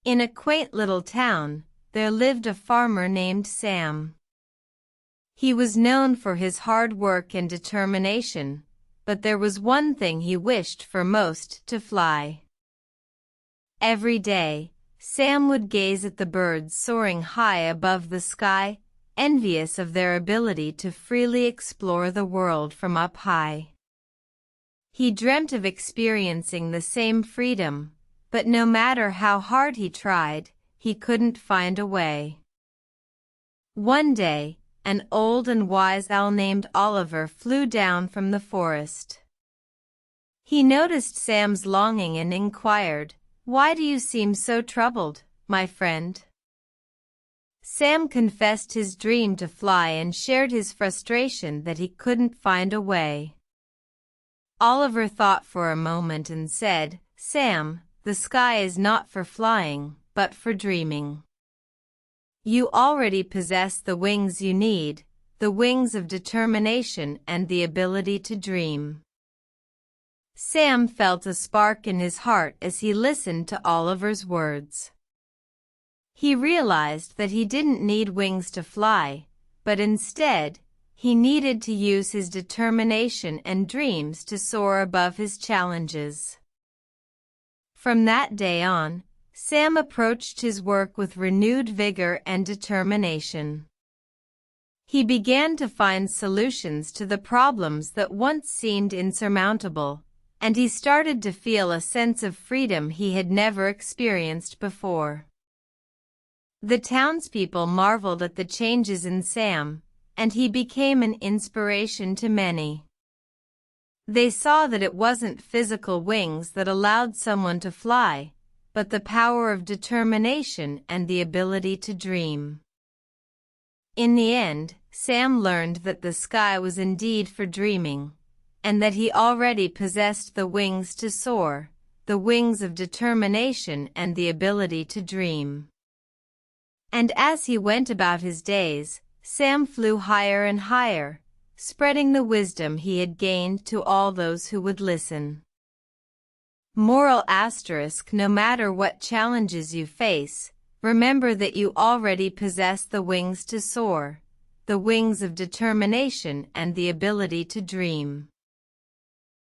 In a quaint little town, there lived a farmer named Sam. He was known for his hard work and determination, but there was one thing he wished for most: to fly. Every day, Sam would gaze at the birds soaring high above the sky, envious of their ability to freely explore the world from up high. He dreamt of experiencing the same freedom, but no matter how hard he tried, he couldn't find a way. One day, an old and wise owl named Oliver flew down from the forest. He noticed Sam's longing and inquired, "Why do you seem so troubled, my friend?" Sam confessed his dream to fly and shared his frustration that he couldn't find a way. Oliver thought for a moment and said, "Sam, the sky is not for flying, but for dreaming. You already possess the wings you need, the wings of determination and the ability to dream." Sam felt a spark in his heart as he listened to Oliver's words. He realized that he didn't need wings to fly, but instead, he needed to use his determination and dreams to soar above his challenges. From that day on, Sam approached his work with renewed vigor and determination. He began to find solutions to the problems that once seemed insurmountable, and he started to feel a sense of freedom he had never experienced before. The townspeople marveled at the changes in Sam, and he became an inspiration to many. They saw that it wasn't physical wings that allowed someone to fly, but the power of determination and the ability to dream. In the end, Sam learned that the sky was indeed for dreaming, and that he already possessed the wings to soar, the wings of determination and the ability to dream. And as he went about his days, Sam flew higher and higher, spreading the wisdom he had gained to all those who would listen. Moral asterisk: no matter what challenges you face, remember that you already possess the wings to soar, the wings of determination and the ability to dream.